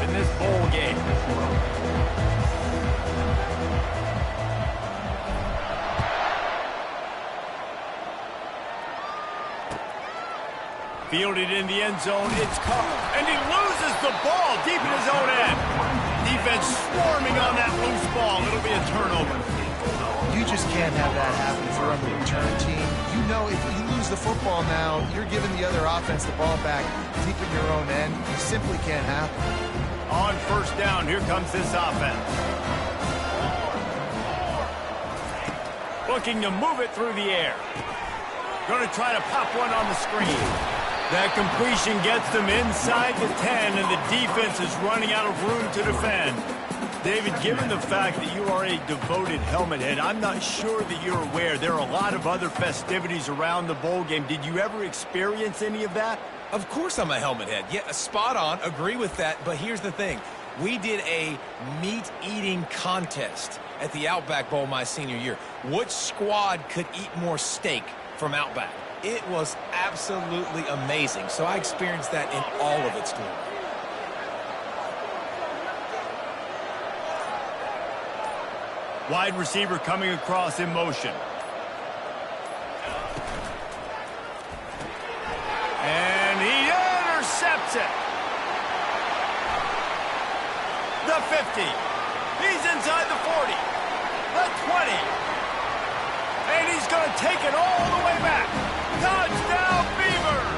in this bowl game. Fielded in the end zone, it's caught, and he loses the ball deep in his own end. Defense swarming on that loose ball. It'll be a turnover. You just can't have that happen if you're on the return team. You know if you lose the football now, you're giving the other offense the ball back deep in your own end. It simply can't happen. On first down, here comes this offense. Looking to move it through the air. Going to try to pop one on the screen. That completion gets them inside the 10, and the defense is running out of room to defend. David, given the fact that you are a devoted helmet head, I'm not sure that you're aware there are a lot of other festivities around the bowl game. Did you ever experience any of that? Of course I'm a helmet head. Yeah, spot on. Agree with that. But here's the thing. We did a meat-eating contest at the Outback Bowl my senior year. Which squad could eat more steak from Outback? It was absolutely amazing. So I experienced that in all of its glory. Wide receiver coming across in motion. And he intercepts it. The 50. He's inside the 40. The 20. And he's going to take it all the way back. Touchdown, Beavers!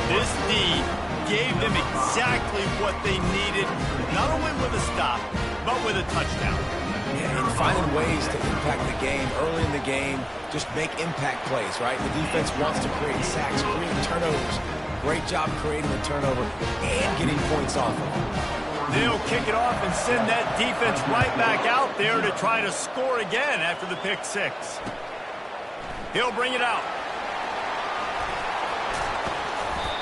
This D gave them exactly what they needed, not only with a stop, but with a touchdown. Yeah, and finding ways to impact the game early in the game, just make impact plays, right? The defense wants to create sacks, create turnovers. Great job creating the turnover and getting points off of it. They'll kick it off and send that defense right back out there to try to score again after the pick six. He'll bring it out.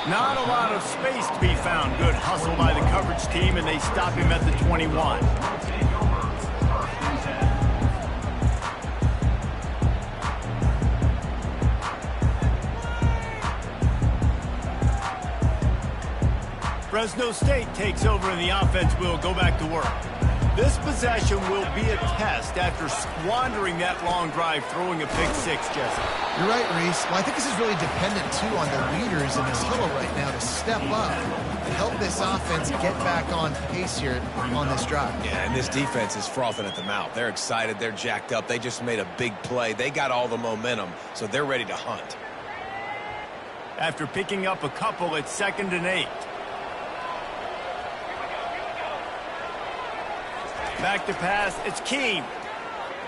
Not a lot of space to be found. Good hustle by the coverage team, and they stop him at the 21. Fresno State takes over, and the offense will go back to work. This possession will be a test after squandering that long drive, throwing a pick six, Jesse. You're right, Reese. Well, I think this is really dependent, too, on the leaders in this huddle right now to step up and help this offense get back on pace here on this drive. Yeah, and this defense is frothing at the mouth. They're excited. They're jacked up. They just made a big play. They got all the momentum, so they're ready to hunt. After picking up a couple, it's 2nd and 8. Back to pass, it's Keene.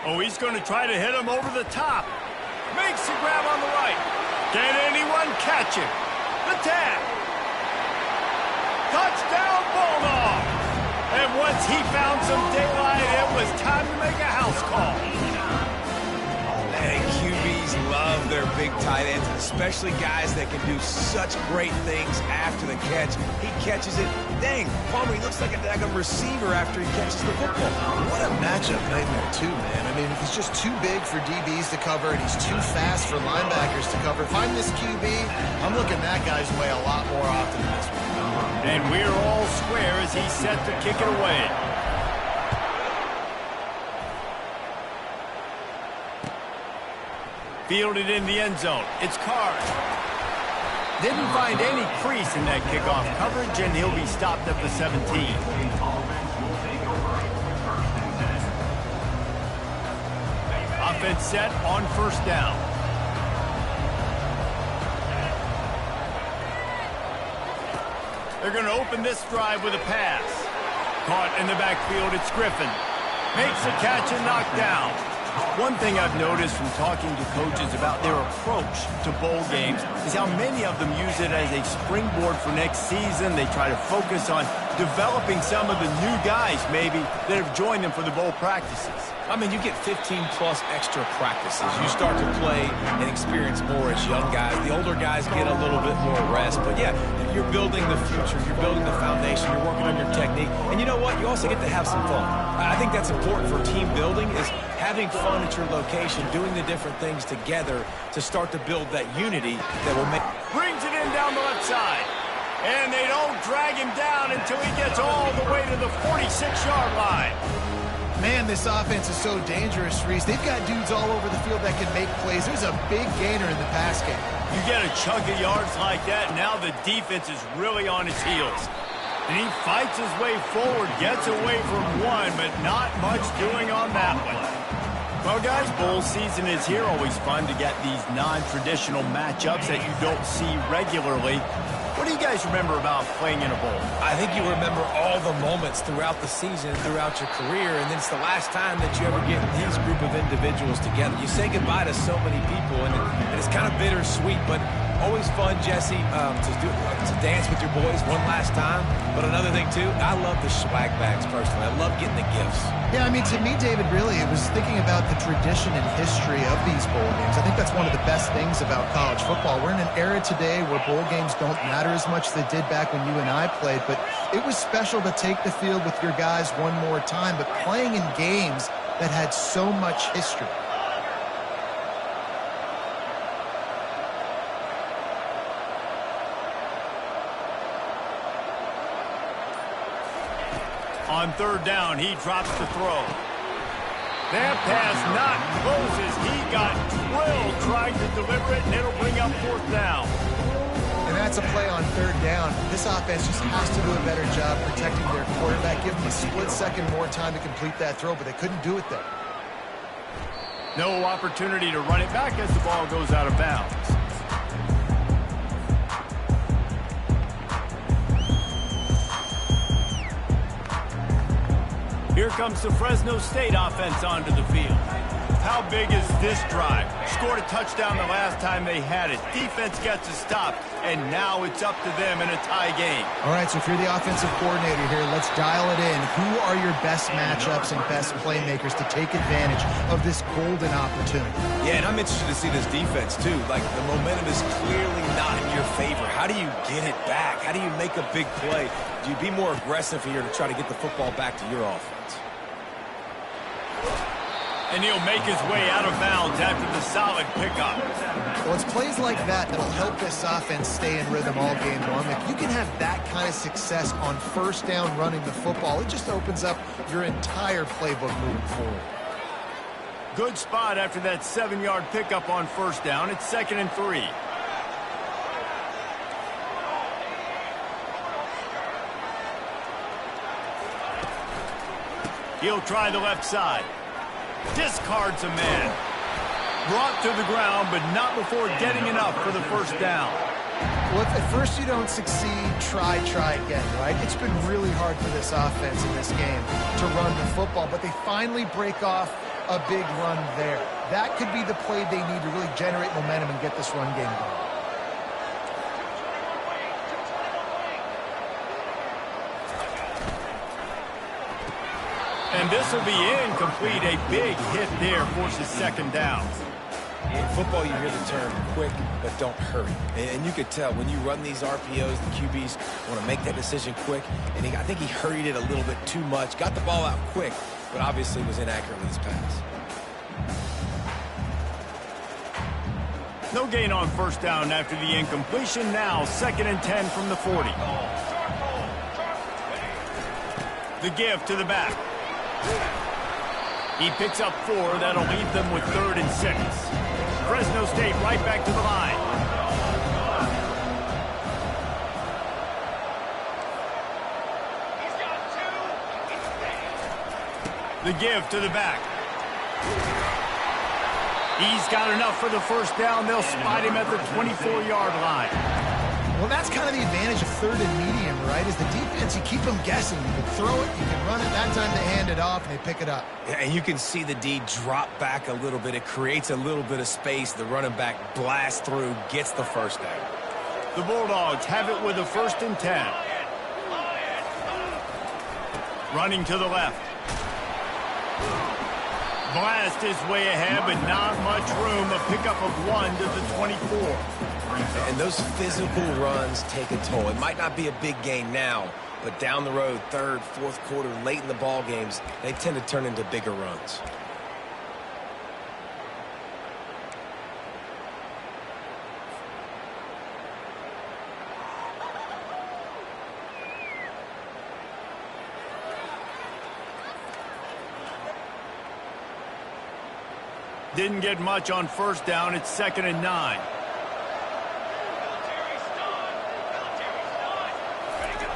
Oh, he's going to try to hit him over the top. Makes the grab on the right. Can anyone catch him? The 10. Touchdown, Bulldogs. And once he found some daylight, it was time to make a house call. Hey, QBs love their big tight ends, especially guys that can do such great things after the catch. He catches it. Dang, Palmer, he looks like a daggum receiver after he catches the football. What a matchup nightmare, too, man. I mean, he's just too big for DBs to cover, and he's too fast for linebackers to cover. If I'm this QB, I'm looking that guy's way a lot more often than this one. And we're all square as he's set to kick it away. Fielded in the end zone. It's Carr. Didn't find any crease in that kickoff coverage, and he'll be stopped at the 17. Offense set on first down. They're going to open this drive with a pass. Caught in the backfield, it's Griffin. Makes the catch and knocked down. One thing I've noticed from talking to coaches about their approach to bowl games is how many of them use it as a springboard for next season. They try to focus on developing some of the new guys, maybe, that have joined them for the bowl practices. I mean, you get 15-plus extra practices. You start to play and experience more as young guys. The older guys get a little bit more rest. But, yeah, you're building the future. You're building the foundation. You're working on your technique. And you know what? You also get to have some fun. I think that's important for team building is having fun at your location, doing the different things together to start to build that unity that will make... Brings it in down the left side. And they don't drag him down until he gets all the way to the 46-yard line. Man, this offense is so dangerous, Reese. They've got dudes all over the field that can make plays. There's a big gainer in the pass game. You get a chunk of yards like that, now the defense is really on his heels. And he fights his way forward, gets away from one, but not much doing on that one. Well, guys, bowl season is here. Always fun to get these non-traditional matchups that you don't see regularly. What do you guys remember about playing in a bowl? I think you remember all the moments throughout the season and throughout your career, and then it's the last time that you ever get these group of individuals together. You say goodbye to so many people, and it's kind of bittersweet, but always fun, Jesse, to dance with your boys one last time. But another thing, too, I love the swag bags, personally. I love getting the gifts. Yeah, I mean, to me, David, really, it was thinking about the tradition and history of these bowl games. I think that's one of the best things about college football. We're in an era today where bowl games don't matter as much as they did back when you and I played, but it was special to take the field with your guys one more time, but playing in games that had so much history. On third down, he drops the throw. That pass not closes. He got drilled trying to deliver it, and it'll bring up fourth down. And that's a play on third down. This offense just has to do a better job protecting their quarterback. Give them a split second more time to complete that throw, but they couldn't do it there. No opportunity to run it back as the ball goes out of bounds. Here comes the Fresno State offense onto the field. How big is this drive? Scored a touchdown the last time they had it. Defense gets a stop, and now it's up to them in a tie game. All right, so if you're the offensive coordinator here, let's dial it in. Who are your best matchups and best playmakers to take advantage of this golden opportunity? Yeah, and I'm interested to see this defense, too. Like, the momentum is clearly not in your favor. How do you get it back? How do you make a big play? Do you be more aggressive here to try to get the football back to your offense? And he'll make his way out of bounds after the solid pickup. Well, it's plays like that that'll help this offense stay in rhythm all game long. If you can have that kind of success on first down running the football, it just opens up your entire playbook moving forward. Good spot after that 7-yard pickup on first down. It's 2nd and 3. He'll try the left side. Discards a man. Brought to the ground, but not before getting enough for the first down. Well, if at first you don't succeed, try again, right? It's been really hard for this offense in this game to run the football, but they finally break off a big run there. That could be the play they need to really generate momentum and get this run game going. And this will be incomplete. A big hit there forces 2nd down. In football, you hear the term quick, but don't hurry. And you could tell when you run these RPOs, the QBs want to make that decision quick. And I think he hurried it a little bit too much. Got the ball out quick, but obviously was inaccurate with his pass. No gain on first down after the incompletion. Now 2nd and 10 from the 40. The give to the back. He picks up 4. That'll leave them with 3rd and 6. Fresno State right back to the line. The give to the back. He's got enough for the first down. They'll spot him at the 24-yard line. Well, that's kind of the advantage of 3rd and medium, right? Is the defense, you keep them guessing. You can throw it, you can run it. That time they hand it off and they pick it up. Yeah, and you can see the D drop back a little bit. It creates a little bit of space. The running back blasts through, gets the first down. The Bulldogs have it with a 1st and 10. Running to the left. Blast his way ahead, but not much room. A pickup of 1 to the 24. And those physical runs take a toll. It might not be a big gain now, but down the road, 3rd, 4th quarter, late in the ball games, they tend to turn into bigger runs. Didn't get much on first down. It's 2nd and 9.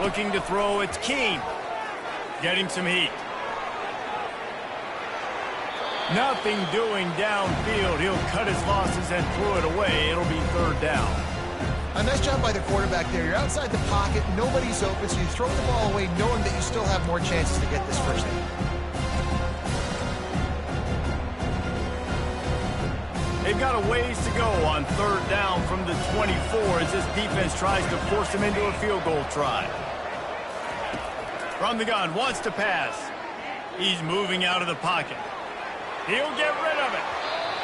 Looking to throw, it's Keene. Getting some heat. Nothing doing downfield. He'll cut his losses and throw it away. It'll be 3rd down. A nice job by the quarterback there. You're outside the pocket. Nobody's open, so you throw the ball away knowing that you still have more chances to get this first down. They've got a ways to go on 3rd down from the 24 as this defense tries to force them into a field goal try. From the gun, wants to pass. He's moving out of the pocket. He'll get rid of it.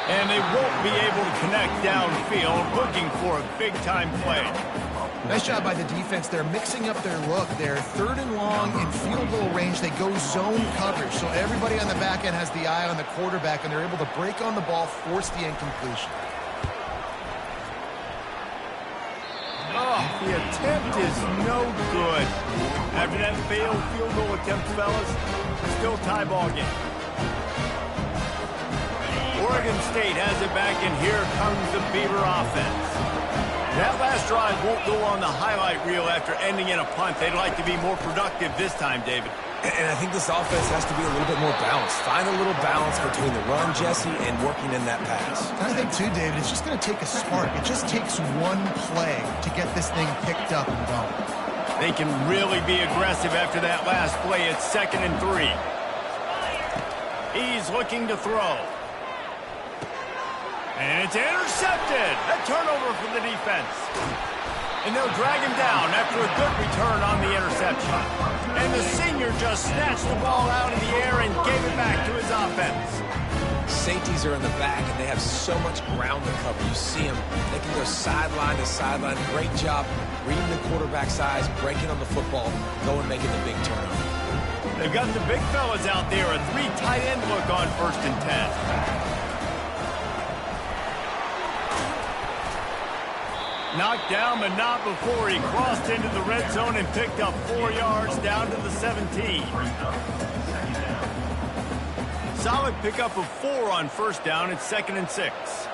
And they won't be able to connect downfield, looking for a big-time play. Nice job by the defense. They're mixing up their look. They're 3rd and long in field goal range. They go zone coverage. So everybody on the back end has the eye on the quarterback, and they're able to break on the ball, force the incompletion. Oh, the attempt is no good. After that failed field goal attempt, fellas, still tie ball game. Oregon State has it back, and here comes the Beaver offense. That last drive won't go on the highlight reel after ending in a punt. They'd like to be more productive this time, David. And I think this offense has to be a little bit more balanced. Find a little balance between the run, Jesse, and working in that pass. I think, too, David, it's just going to take a spark. It just takes one play to get this thing picked up and going. They can really be aggressive after that last play. It's 2nd and 3. He's looking to throw. And it's intercepted. A turnover for the defense. And they'll drag him down after a good return on the interception. And the senior just snatched the ball out in the air and gave it back to his offense. Safeties are in the back, and they have so much ground to cover. You see them. They can go sideline to sideline. Great job reading the quarterback's eyes, breaking on the football, going making the big turnover. They've got the big fellas out there. A 3 tight end look on 1st and 10. Knocked down, but not before he crossed into the red zone and picked up 4 yards down to the 17. Solid pickup of 4 on 1st down. It's 2nd and 6.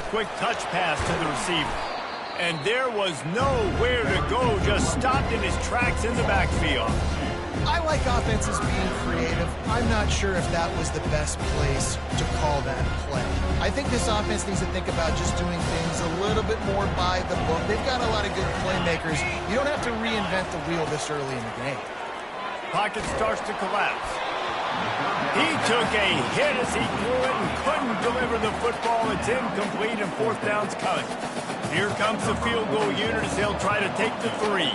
Quick touch pass to the receiver. And there was nowhere to go, just stopped in his tracks in the backfield. I like offenses being creative. I'm not sure if that was the best place to call that play. I think this offense needs to think about just doing things a little bit more by the book. They've got a lot of good playmakers. You don't have to reinvent the wheel this early in the game. Pocket starts to collapse. He took a hit as he threw it and couldn't deliver the football. It's incomplete and 4th down's coming. Here comes the field goal unit as they'll try to take the 3.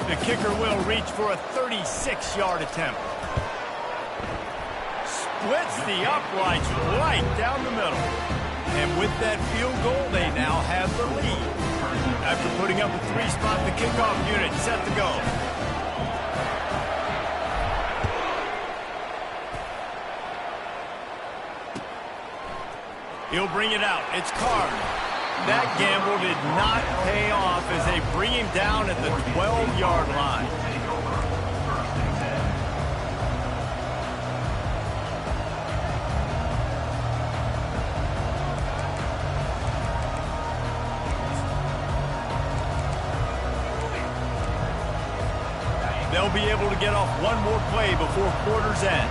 The kicker will reach for a 36-yard attempt. Splits the uprights right down the middle. And with that field goal, they now have the lead. After putting up a 3-spot, the kickoff unit set to go. He'll bring it out. It's Card. That gamble did not pay off as they bring him down at the 12-yard line. They'll be able to get off one more play before quarter's end.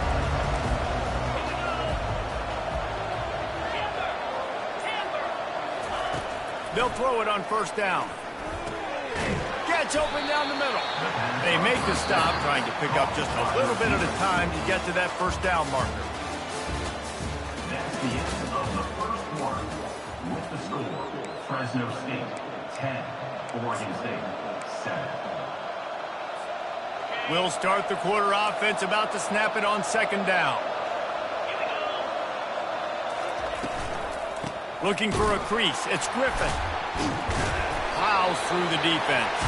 They'll throw it on 1st down. Gets open down the middle. They make the stop, trying to pick up just a little bit at a time to get to that 1st down marker. That's the end of the first quarter. With the score, Fresno State 10, Oregon State 7. We'll start the quarter offense, about to snap it on 2nd down. Looking for a crease. It's Griffin. Plows through the defense.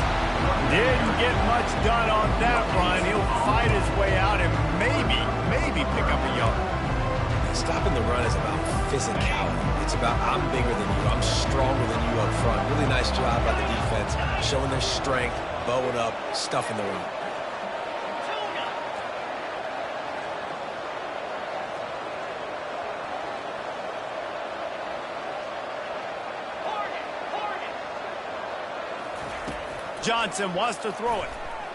Didn't get much done on that run. He'll fight his way out and maybe pick up a yard. Stopping the run is about physicality. It's about I'm bigger than you. I'm stronger than you up front. Really nice job by the defense, showing their strength, bowing up, stuffing the run. Johnson wants to throw it.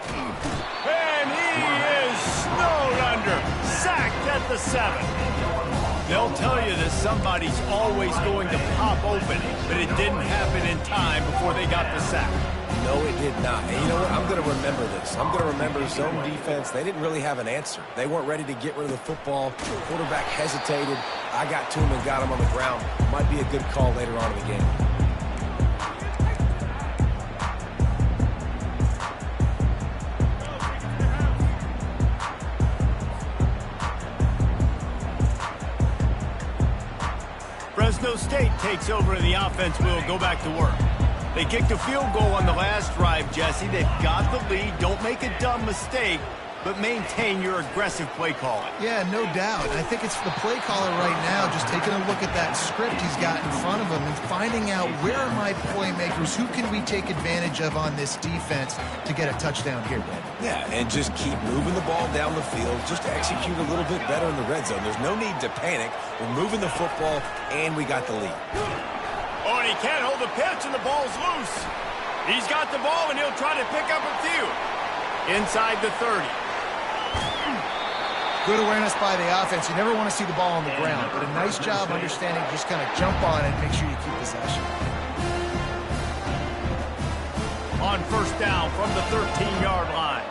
And he is snowed under. Sacked at the 7. They'll tell you that somebody's always going to pop open, but it didn't happen in time before they got the sack. No, it did not. And you know what? I'm going to remember this. I'm going to remember zone defense. They didn't really have an answer. They weren't ready to get rid of the football. The quarterback hesitated. I got to him and got him on the ground. Might be a good call later on in the game. Fresno State takes over and the offense will go back to work. They kicked a field goal on the last drive, Jesse. They've got the lead. Don't make a dumb mistake, but maintain your aggressive play calling. Yeah, no doubt. I think it's the play caller right now just taking a look at that script he's got in front of him and finding out where are my playmakers, who can we take advantage of on this defense to get a touchdown here, Dad. Yeah, and just keep moving the ball down the field. Just execute a little bit better in the red zone. There's no need to panic. We're moving the football, and we got the lead. Oh, and he can't hold the pitch, and the ball's loose. He's got the ball, and he'll try to pick up a few. Inside the 30. Good awareness by the offense. You never want to see the ball on the ground, but a nice job understanding just kind of jump on it and make sure you keep possession. On first down from the 13-yard line.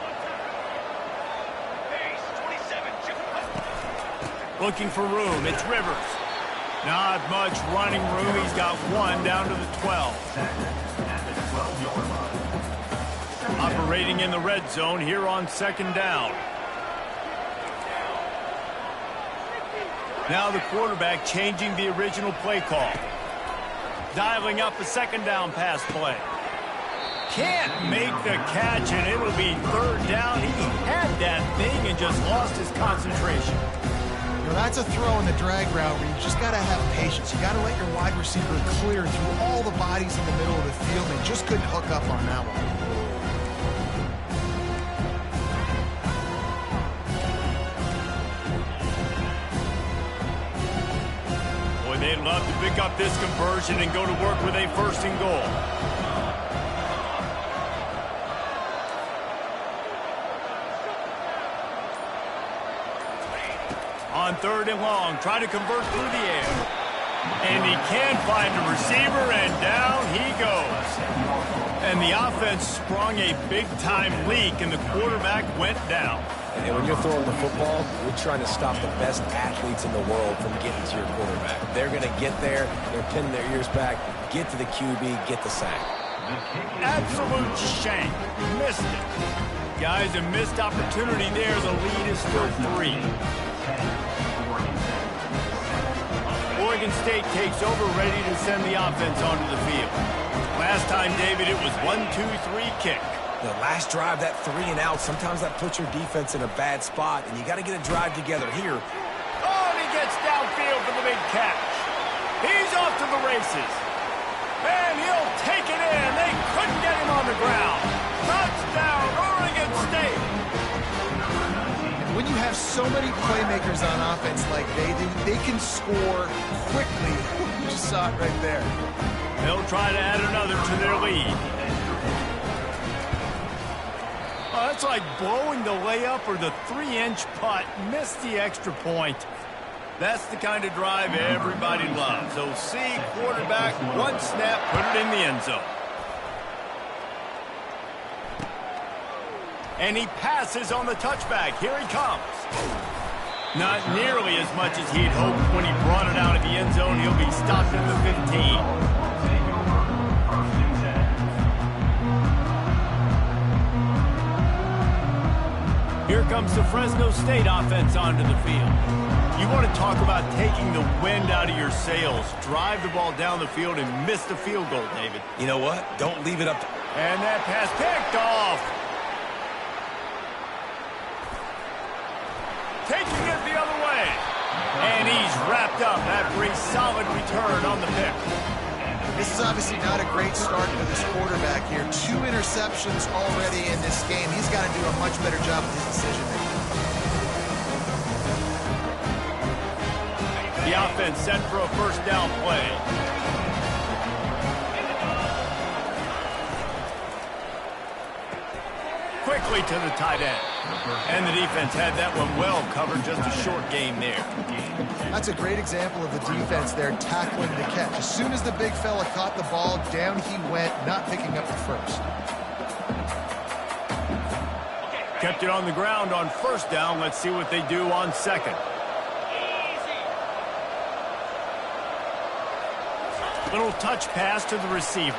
Looking for room. It's Rivers. Not much running room. He's got one down to the 12. Operating in the red zone here on second down. Now the quarterback changing the original play call. Dialing up a second down pass play. Can't make the catch, and it'll be third down. He had that thing and just lost his concentration. You know, that's a throw in the drag route where you just got to have patience. You got to let your wide receiver clear through all the bodies in the middle of the field. They just couldn't hook up on that one. Boy, they'd love to pick up this conversion and go to work with a first and goal. On third and long, try to convert through the air. And he can't find a receiver, and down he goes. And the offense sprung a big-time leak, and the quarterback went down. And when you're throwing the football, you're trying to stop the best athletes in the world from getting to your quarterback. They're going to get there, they're pinning their ears back, get to the QB, get the sack. Absolute shank. Missed it. Guys, a missed opportunity there. The lead is still 3. Oregon State takes over, ready to send the offense onto the field. Last time, David, it was 1-2-3 kick. The last drive, that 3 and out, sometimes that puts your defense in a bad spot, and you got to get a drive together here. Oh, and he gets downfield for the big catch. He's off to the races. And he'll take it in. They couldn't get him on the ground. Touchdown, Oregon State. When you have so many playmakers on offense like they do, they can score quickly. You just saw it right there. They'll try to add another to their lead. Oh, that's like blowing the layup or the 3-inch putt. Missed the extra point. That's the kind of drive everybody loves. OC, quarterback, one snap, put it in the end zone. And he passes on the touchback. Here he comes. Not nearly as much as he'd hoped when he brought it out of the end zone. He'll be stopped at the 15. Here comes the Fresno State offense onto the field. You want to talk about taking the wind out of your sails. Drive the ball down the field and miss the field goal, David. You know what? Don't leave it up to... And that pass picked off. Taking it the other way. And he's wrapped up after a solid return on the pick. This is obviously not a great start for this quarterback here. 2 interceptions already in this game. He's got to do a much better job with his decision-making. The offense set for a first down play. quickly to the tight end. And the defense had that one well covered, just a short game there. That's a great example of the defense there tackling the catch. As soon as the big fella caught the ball, down he went, not picking up the first. Kept it on the ground on first down. Let's see what they do on second. Little touch pass to the receiver.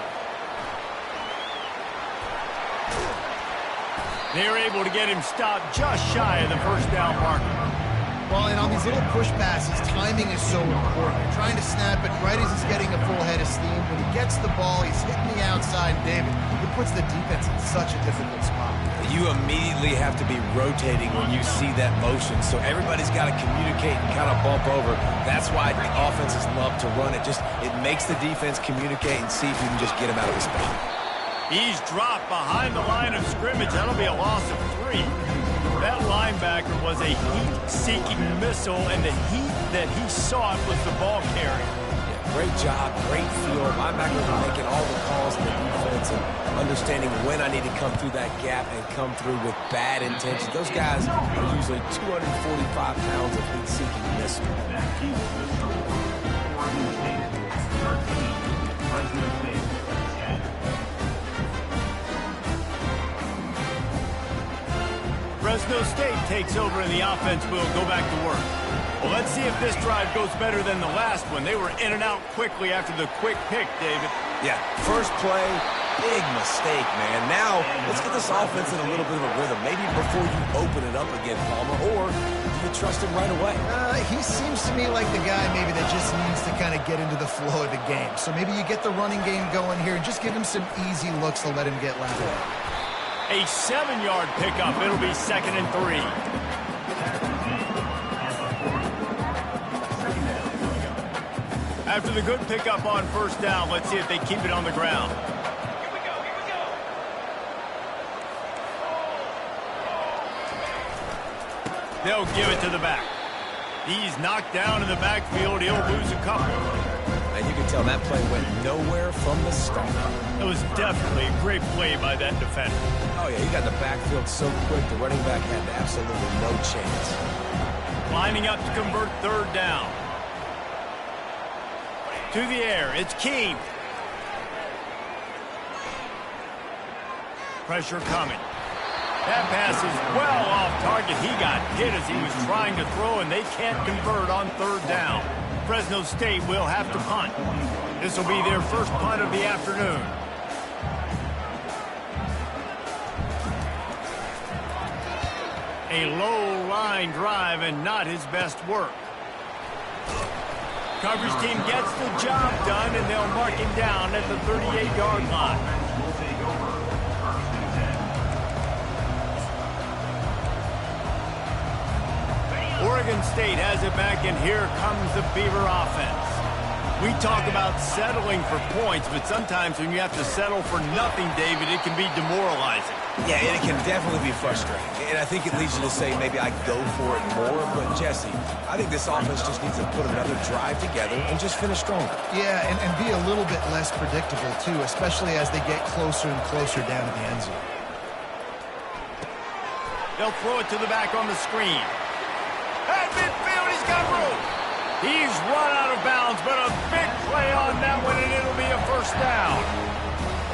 They're able to get him stopped just shy of the first down marker. Well, and on these little push passes, timing is so important. You're trying to snap it right as he's getting a full head of steam. When he gets the ball, he's hitting the outside, David. It puts the defense in such a difficult spot. You immediately have to be rotating when you see that motion, so everybody's got to communicate and kind of bump over. That's why the offenses love to run it. It makes the defense communicate and see if you can just get him out of the spot. He's dropped behind the line of scrimmage. That'll be a loss of 3. That linebacker was a heat-seeking missile, and the heat that he sought was the ball carrier. Yeah, great job, great feel. Linebackers are making all the calls in the defense and understanding when I need to come through that gap and come through with bad intention. Those guys are usually 245 pounds of heat-seeking missile. Oregon State 13, Fresno State 10. Fresno State takes over and the offense will go back to work. Well, let's see if this drive goes better than the last one. They were in and out quickly after the quick pick, David. Yeah, first play, big mistake, man. Now, let's get this offense in a little bit of a rhythm. Maybe before you open it up again, Palmer, or do you trust him right away? He seems to me like the guy maybe that just needs to kind of get into the flow of the game. So maybe you get the running game going here and just give him some easy looks to let him get lateral. A 7-yard pickup. It'll be 2nd and 3. After the good pickup on first down, let's see if they keep it on the ground. Here we go. They'll give it to the back. He's knocked down in the backfield. He'll lose a couple. And you can tell that play went nowhere from the start. It was definitely a great play by that defender. Oh, yeah, he got in the backfield so quick, the running back had absolutely no chance. Lining up to convert third down. To the air, it's Keene. Pressure coming. That pass is well off target. He got hit as he was trying to throw, and they can't convert on third down. Fresno State will have to punt. This will be their first punt of the afternoon. A low line drive and not his best work. Coverage team gets the job done, and they'll mark him down at the 38-yard line. Will take over 1st and 10. Oregon State has it back, and here comes the Beaver offense. We talk about settling for points, but sometimes when you have to settle for nothing, David, it can be demoralizing. Yeah, and it can definitely be frustrating. And I think it leads you to say maybe I go for it more. But, Jesse, I think this offense just needs to put another drive together and just finish stronger. Yeah, and be a little bit less predictable, too, especially as they get closer and closer down to the end zone. They'll throw it to the back on the screen. At midfield, he's got room. He's run out of bounds, but a big play on that one, and it'll be a first down.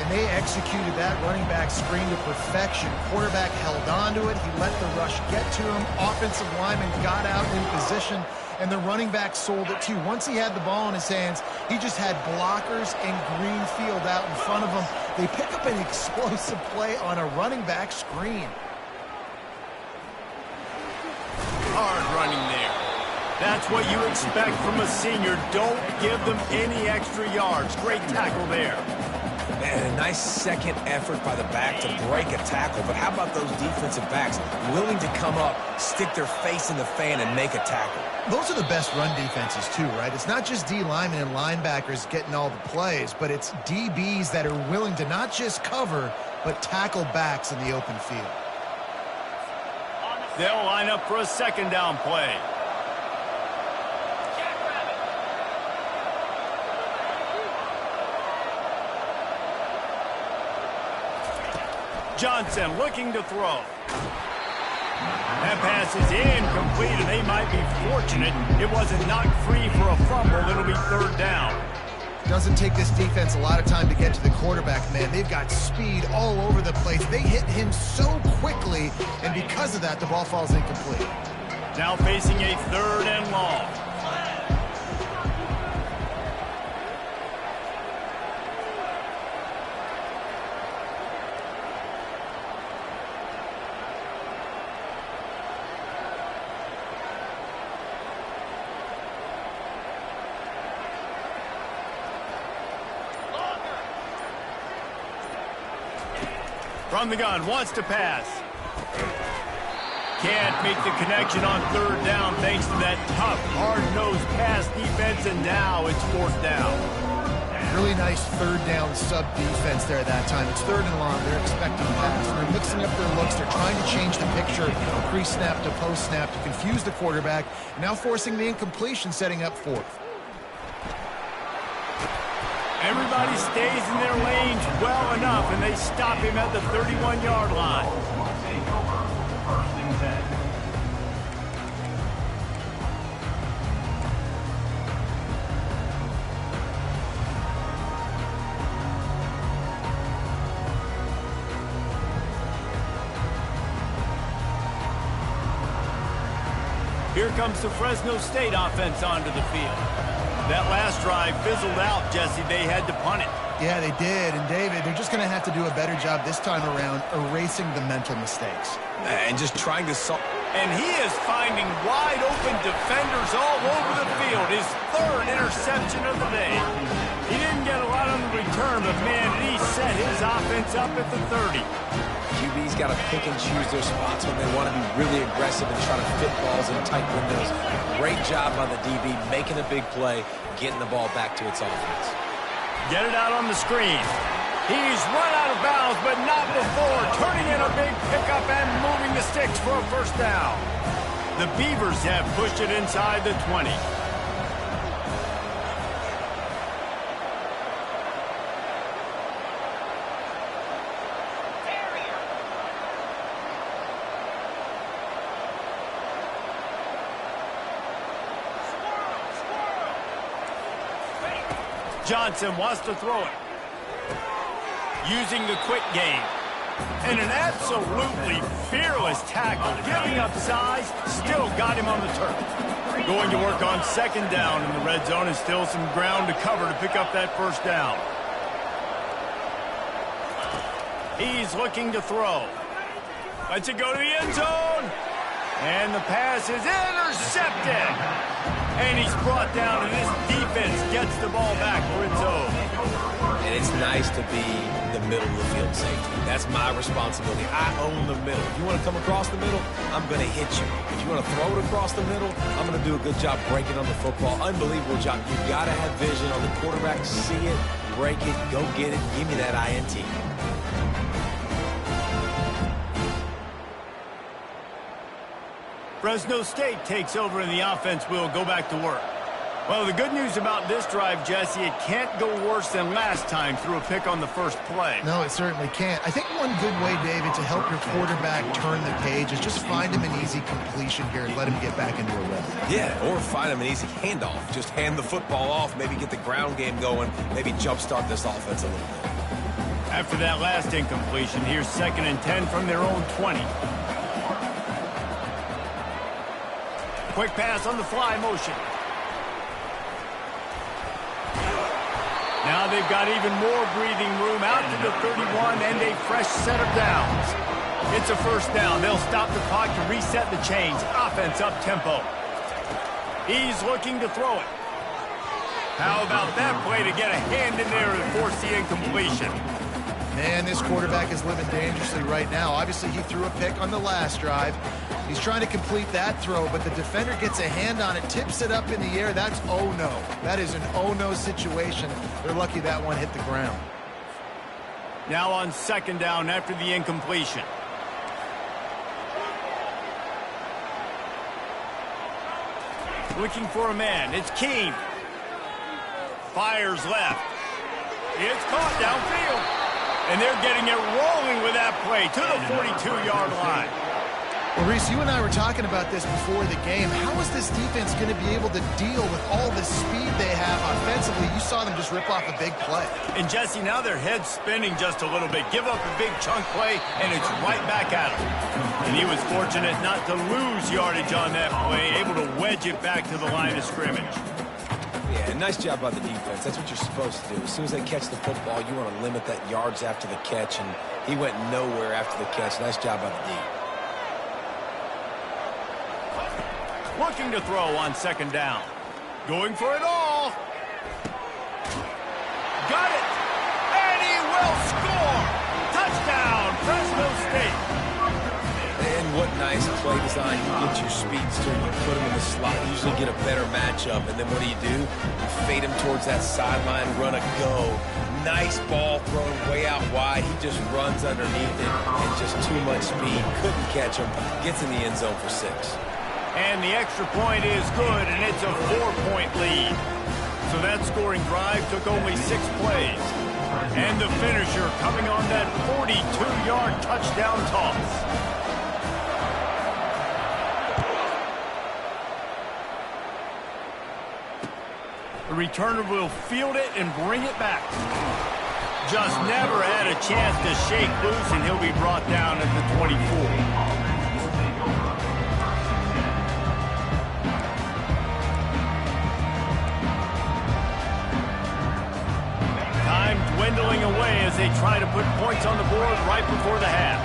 And they executed that running back screen to perfection. Quarterback held on to it. He let the rush get to him. Offensive lineman got out in position, and the running back sold it too. Once he had the ball in his hands, he just had blockers and green field out in front of him. They pick up an explosive play on a running back screen. Hard running there. That's what you expect from a senior. Don't give them any extra yards. Great tackle there. Man, a nice second effort by the back to break a tackle. But how about those defensive backs willing to come up, stick their face in the fan, and make a tackle? Those are the best run defenses too, right? It's not just D linemen and linebackers getting all the plays, but it's DBs that are willing to not just cover, but tackle backs in the open field. They'll line up for a second down play. Johnson looking to throw. That pass is incomplete, and they might be fortunate it wasn't knocked free for a fumble. It'll be third down. Doesn't take this defense a lot of time to get to the quarterback, man. They've got speed all over the place. They hit him so quickly, and because of that, the ball falls incomplete. Now facing a third and long. From the gun, wants to pass. Can't make the connection on third down thanks to that tough, hard-nosed pass defense, and now it's fourth down. Really nice third down sub defense there that time. It's third and long. They're expecting pass. They're mixing up their looks. They're trying to change the picture pre-snap to post-snap to confuse the quarterback, now forcing the incompletion, setting up fourth. Everybody stays in their lanes well enough, and they stop him at the 31-yard line. First and 10. Here comes the Fresno State offense onto the field. That last drive fizzled out, Jesse. They had to punt it. Yeah, they did. And, David, they're just going to have to do a better job this time around erasing the mental mistakes. And just trying to solve. And he is finding wide-open defenders all over the field. His third interception of the day. He didn't get a lot on the return, but, man, he set his offense up at the 30. QB's got to pick and choose their spots when they want to be really aggressive and try to fit balls in tight windows. Great job by the DB making a big play, getting the ball back to its offense. Get it out on the screen. He's run out of bounds, but not before turning in a big pickup and moving the sticks for a first down. The Beavers have pushed it inside the 20. Johnson wants to throw it. Using the quick game. And an absolutely fearless tackle. Giving up size, still got him on the turf. Going to work on second down in the red zone, and still some ground to cover to pick up that first down. He's looking to throw. Lets it go to the end zone. And the pass is intercepted. And he's brought down, and this defense gets the ball back for its own. And it's nice to be the middle of the field safety. That's my responsibility. I own the middle. If you want to come across the middle, I'm going to hit you. If you want to throw it across the middle, I'm going to do a good job breaking on the football. Unbelievable job. You got to have vision on the quarterback. See it, break it, go get it, give me that INT. Fresno State takes over, and the offense will go back to work. Well, the good news about this drive, Jesse, it can't go worse than last time through a pick on the first play. No, it certainly can't. I think one good way, David, to help your quarterback turn the page is just find him an easy completion here and let him get back into a rhythm. Yeah, or find him an easy handoff. Just hand the football off, maybe get the ground game going, maybe jumpstart this offense a little bit. After that last incompletion, here's 2nd and 10 from their own 20. Quick pass on the fly motion. Now they've got even more breathing room out to the 31 and a fresh set of downs. It's a first down. They'll stop the clock to reset the chains. Offense up tempo. He's looking to throw it. How about that play to get a hand in there and force the incompletion? Man, this quarterback is living dangerously right now. Obviously, he threw a pick on the last drive. He's trying to complete that throw, but the defender gets a hand on it, tips it up in the air. That's oh-no. That is an oh-no situation. They're lucky that one hit the ground. Now on 2nd down after the incompletion. Looking for a man. It's Keene. Fires left. It's caught downfield. And they're getting it rolling with that play to the 42-yard line. Well, Reese, you and I were talking about this before the game. How is this defense going to be able to deal with all the speed they have offensively? You saw them just rip off a big play. And, Jesse, now their head's spinning just a little bit. Give up a big chunk play, and it's right back at him. And he was fortunate not to lose yardage on that play, able to wedge it back to the line of scrimmage. Yeah, nice job by the defense. That's what you're supposed to do. As soon as they catch the football, you want to limit that yards after the catch, and he went nowhere after the catch. Nice job by the D. Looking to throw on second down. Going for it all. Got it. And he will score. Touchdown, Fresno State. And what nice play design. You get your speedster, you put him in the slot, you usually get a better matchup. And then what do? You fade him towards that sideline, run a go. Nice ball thrown way out wide. He just runs underneath it and just too much speed. Couldn't catch him. Gets in the end zone for 6. And the extra point is good, and it's a 4-point lead. So that scoring drive took only 6 plays. And the finisher coming on that 42-yard touchdown toss. The returner will field it and bring it back. Just never had a chance to shake loose, and he'll be brought down at the 24. Dwindling away as they try to put points on the board right before the half.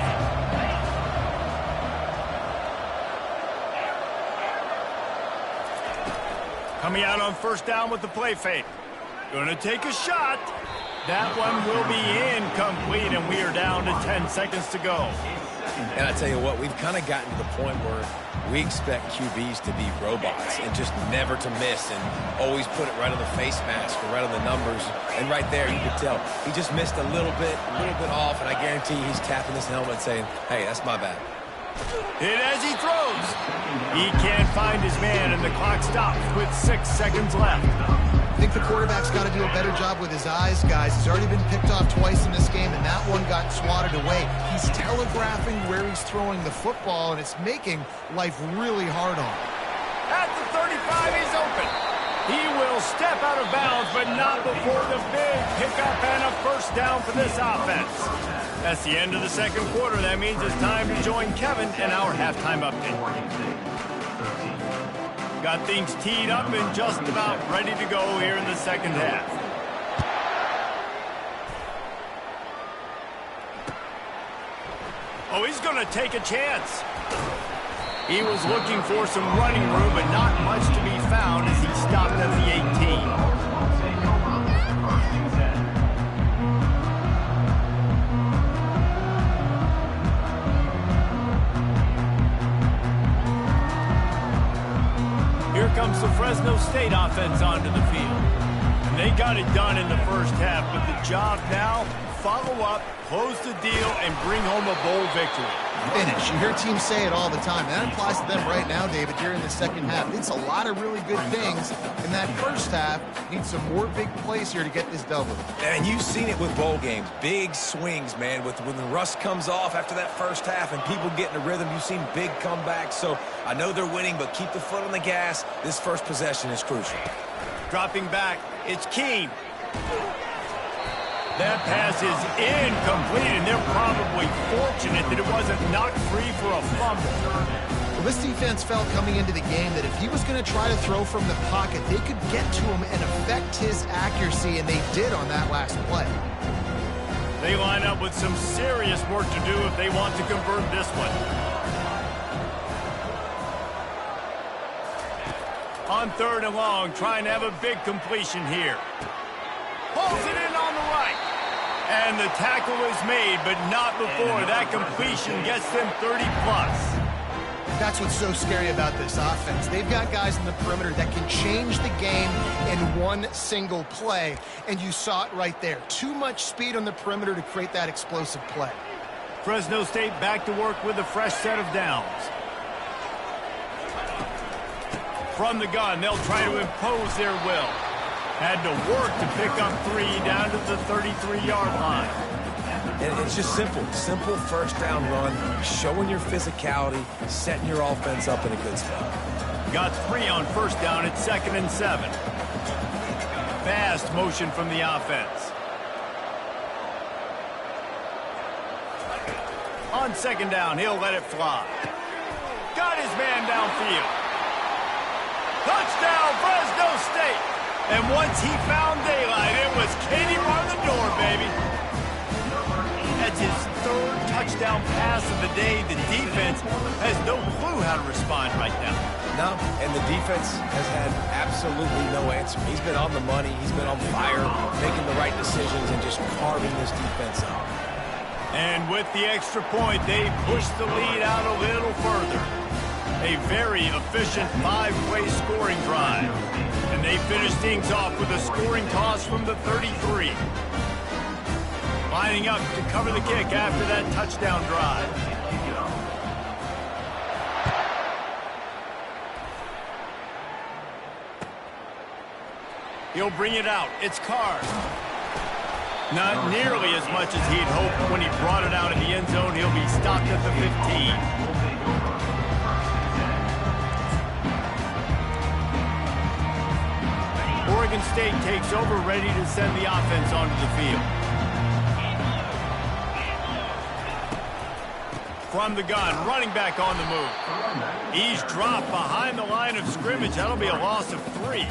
Coming out on first down with the play fake. Going to take a shot. That one will be incomplete, and we are down to 10 seconds to go. And I tell you what, we've kind of gotten to the point where we expect QBs to be robots and just never to miss and always put it right on the face mask or right on the numbers. And right there, you could tell he just missed a little bit off, and I guarantee he's tapping his helmet saying, hey, that's my bad. Hit as he throws. He can't find his man, and the clock stops with 6 seconds left. I think the quarterback's got to do a better job with his eyes, guys. He's already been picked off twice in this game, and that one got swatted away. He's telegraphing where he's throwing the football, and it's making life really hard on him. At the 35, he's open. He will step out of bounds, but not before the big pickup and a first down for this offense. That's the end of the second quarter. That means it's time to join Kevin and our halftime update. Got things teed up and just about ready to go here in the second half. Oh, he's going to take a chance. He was looking for some running room, but not much to be found as he stopped at the 18. Here comes the Fresno State offense onto the field. And they got it done in the first half, but the job now, follow up, close the deal, and bring home a bowl victory. Finish. You hear teams say it all the time. That applies to them right now, David, here in the second half. It's a lot of really good things in that first half. Need some more big plays here to get this double. And you've seen it with bowl games. Big swings, man. When the rust comes off after that first half and people get in a rhythm, you've seen big comebacks. So I know they're winning, but keep the foot on the gas. This first possession is crucial. Dropping back, it's Keene. That pass is incomplete, and they're probably fortunate that it wasn't knocked free for a fumble. Well, this defense felt coming into the game that if he was going to try to throw from the pocket, they could get to him and affect his accuracy, and they did on that last play. They line up with some serious work to do if they want to convert this one. On third and long, trying to have a big completion here. Pulls it in on the right. And the tackle is made, but not before that completion gets them 30-plus. That's what's so scary about this offense. They've got guys in the perimeter that can change the game in one single play, and you saw it right there. Too much speed on the perimeter to create that explosive play. Fresno State back to work with a fresh set of downs. From the gun, they'll try to impose their will. Had to work to pick up 3 down to the 33-yard line. And it's just simple. Simple first down run, showing your physicality, setting your offense up in a good spot. Got 3 on first down at 2nd and 7. Fast motion from the offense. On 2nd down, he'll let it fly. Got his man downfield. Touchdown, Fresno State. And once he found daylight, it was Katie bar the door, baby. That's his 3rd touchdown pass of the day. The defense has no clue how to respond right now. No, and the defense has had absolutely no answer. He's been on the money. He's been on fire, making the right decisions and just carving this defense up. And with the extra point, they push the lead out a little further. A very efficient 5-play scoring drive. And they finish things off with a scoring toss from the 33. Lining up to cover the kick after that touchdown drive. He'll bring it out. It's Carr. Not nearly as much as he'd hoped when he brought it out in the end zone. He'll be stopped at the 15. Oregon State takes over, ready to send the offense onto the field. From the gun, running back on the move. He's dropped behind the line of scrimmage. That'll be a loss of 3.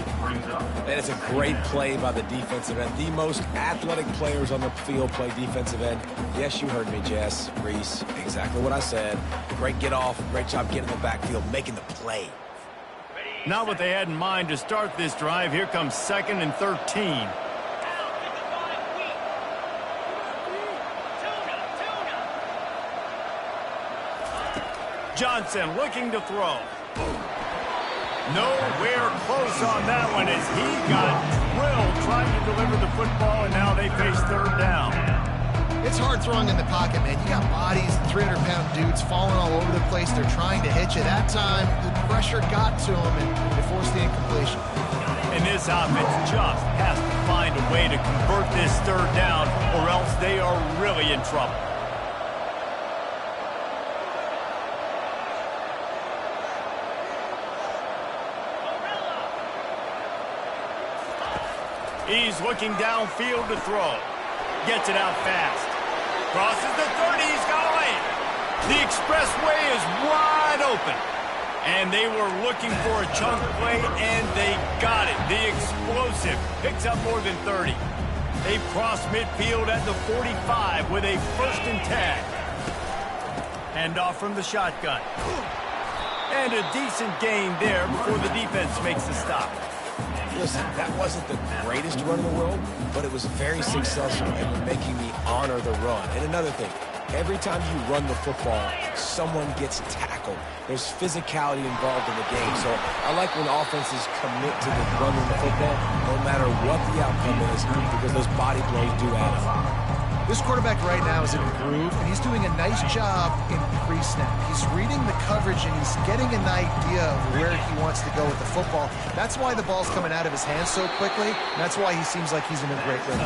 That is a great play by the defensive end. The most athletic players on the field play defensive end. Yes, you heard me, Jess, Reese. Exactly what I said. Great get off. Great job getting in the backfield, making the play. Not what they had in mind to start this drive. Here comes 2nd and 13. Johnson looking to throw. Nowhere close on that one as he got drilled trying to deliver the football, and now they face 3rd down. It's hard throwing in the pocket, man. You got bodies, 300-pound dudes falling all over the place. They're trying to hit you. That time, the pressure got to them, and they forced the incompletion. And this offense just has to find a way to convert this 3rd down, or else they are really in trouble. He's looking downfield to throw. Gets it out fast. Crosses the 30. He's got a lane. The expressway is wide open. And they were looking for a chunk play, and they got it. The explosive picks up more than 30. They've crossed midfield at the 45 with a 1st and 10. Handoff from the shotgun. And a decent gain there before the defense makes the stop. Listen, that wasn't the greatest run in the world, but it was very successful, and we're making me honor the run. And another thing, every time you run the football, someone gets tackled. There's physicality involved in the game. So I like when offenses commit to the running the football, no matter what the outcome is, because those body blows do add up. This quarterback right now is in a groove, and he's doing a nice job in pre-snap. He's reading the coverage, and he's getting an idea of where he wants to go with the football. That's why the ball's coming out of his hands so quickly, and that's why he seems like he's in a great rhythm.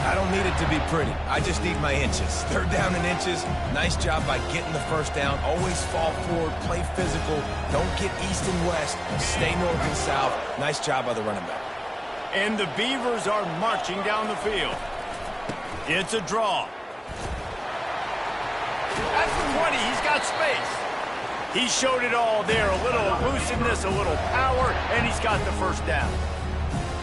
I don't need it to be pretty. I just need my inches. 3rd down in inches. Nice job by getting the 1st down. Always fall forward, play physical. Don't get east and west. Stay north and south. Nice job by the running back. And the Beavers are marching down the field. It's a draw. That's the 20. He's got space. He showed it all there. A little elusiveness, a little power, and he's got the 1st down.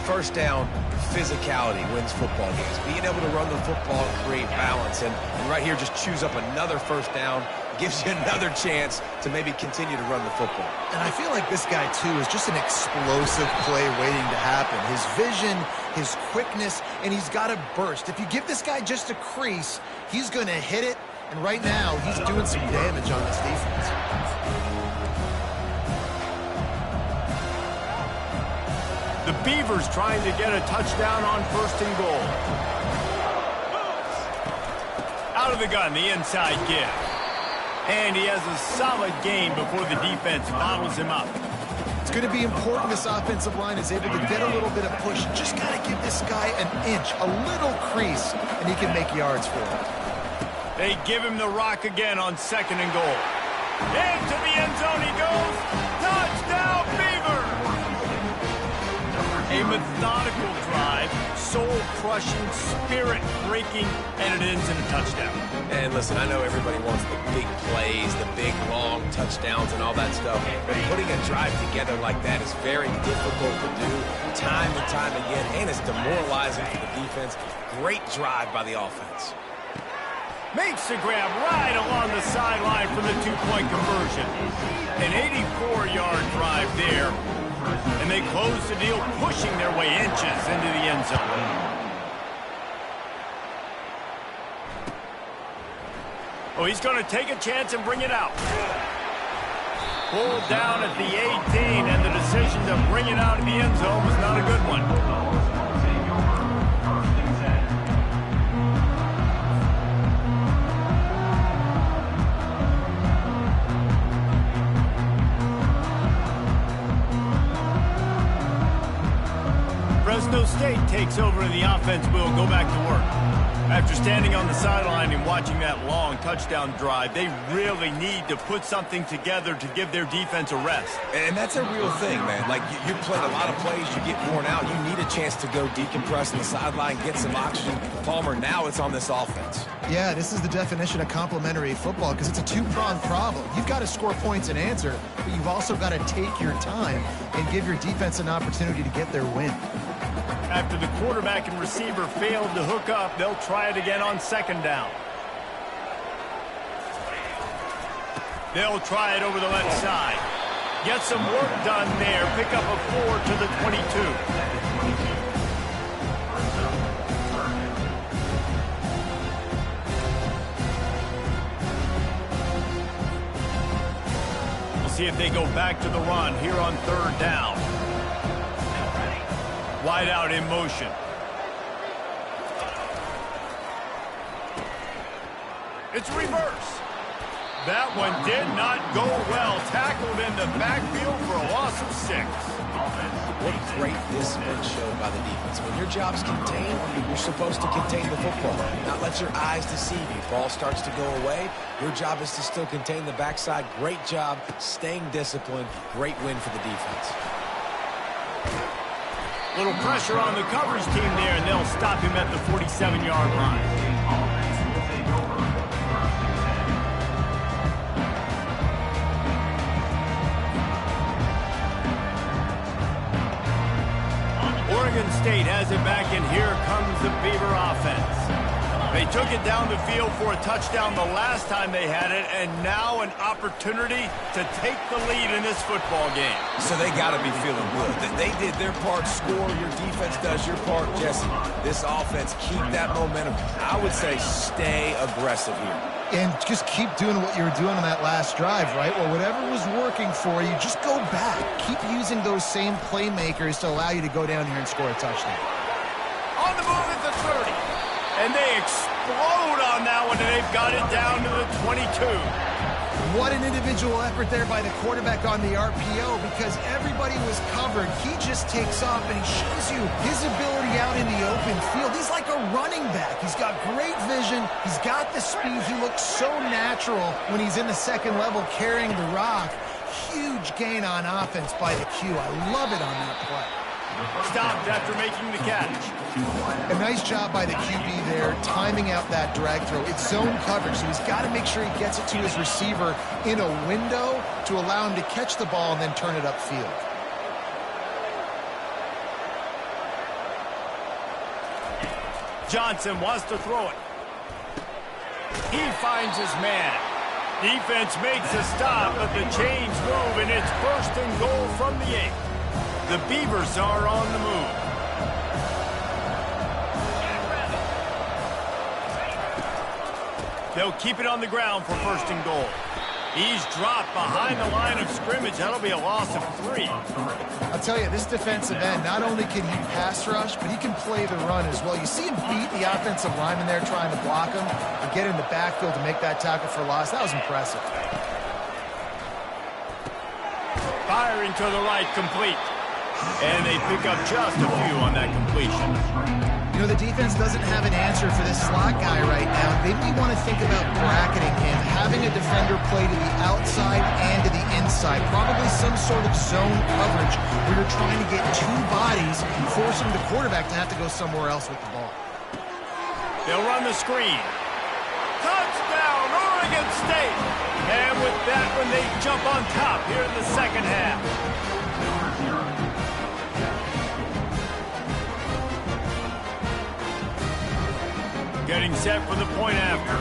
1st down, physicality wins football games. Being able to run the football and create balance. And right here, just choose up another 1st down. Gives you another chance to maybe continue to run the football. And I feel like this guy, too, is just an explosive play waiting to happen. His vision, his quickness, and he's got a burst. If you give this guy just a crease, he's going to hit it. And right now, he's doing some damage on this defense. The Beavers trying to get a touchdown on 1st and goal. Out of the gun, the inside give. And he has a solid gain before the defense bottles him up. It's going to be important this offensive line is able to get a little bit of push. Just got to give this guy an inch, a little crease, and he can make yards for it. They give him the rock again on 2nd and goal. Into the end zone he goes. Touchdown, Beaver! A methodical drive, soul-crushing, spirit-breaking, and it ends in a touchdown. And listen, I know everybody wants the big plays, the big, long touchdowns and all that stuff, but putting a drive together like that is very difficult to do time and time again, and it's demoralizing for the defense. Great drive by the offense. Makes the grab right along the sideline for the 2-point conversion. An 84-yard drive there. And they close the deal, pushing their way inches into the end zone. Oh, he's going to take a chance and bring it out. Pulled down at the 18, and the decision to bring it out of the end zone was not a good one. Fresno State takes over and the offense will go back to work. After standing on the sideline and watching that long touchdown drive, they really need to put something together to give their defense a rest. And that's a real thing, man. Like, you played a lot of plays, you get worn out, you need a chance to go decompress on the sideline, get some oxygen. Palmer, now it's on this offense. Yeah, this is the definition of complementary football because it's a two-pronged problem. You've got to score points and answer, but you've also got to take your time and give your defense an opportunity to get their win. After the quarterback and receiver failed to hook up, they'll try it again on 2nd down. They'll try it over the left side. Get some work done there. Pick up a 4 to the 22. We'll see if they go back to the run here on 3rd down. Wide out in motion. It's reverse. That one did not go well. Tackled in the backfield for a loss of 6. What great discipline showed by the defense. When your job's contained, you're supposed to contain the football. Not let your eyes deceive you. Ball starts to go away. Your job is to still contain the backside. Great job staying disciplined. Great win for the defense. Little pressure on the coverage team there, and they'll stop him at the 47-yard line. Oregon State has it back, and here comes the Beaver offense. They took it down the field for a touchdown the last time they had it, and now an opportunity to take the lead in this football game. So they got to be feeling good. They did their part, score, your defense does your part. Jesse, this offense, keep that momentum. I would say stay aggressive here. And just keep doing what you were doing on that last drive, right? Well, whatever was working for you, just go back. Keep using those same playmakers to allow you to go down here and score a touchdown. On the move at the 30. And they explode on that one, and they've got it down to the 22. What an individual effort there by the quarterback on the RPO because everybody was covered. He just takes off, and he shows you his ability out in the open field. He's like a running back. He's got great vision. He's got the speed. He looks so natural when he's in the 2nd level carrying the rock. Huge gain on offense by the Q. I love it on that play. Stopped after making the catch. A nice job by the QB there, timing out that drag throw. It's zone coverage, so he's got to make sure he gets it to his receiver in a window to allow him to catch the ball and then turn it upfield. Johnson wants to throw it. He finds his man. Defense makes a stop, but the chains move, and it's 1st and goal from the 8. The Beavers are on the move. They'll keep it on the ground for 1st and goal. He's dropped behind the line of scrimmage. That'll be a loss of 3. I'll tell you, this defensive end, not only can he pass rush, but he can play the run as well. You see him beat the offensive lineman there trying to block him and get in the backfield to make that tackle for loss. That was impressive. Fires firing to the right, complete. And they pick up just a few on that completion. You know, the defense doesn't have an answer for this slot guy right now. They may want to think about bracketing him, having a defender play to the outside and to the inside. Probably some sort of zone coverage where you're trying to get two bodies, forcing the quarterback to have to go somewhere else with the ball. They'll run the screen. Touchdown, Oregon State! And with that one, they jump on top here in the second half. Getting set for the point after.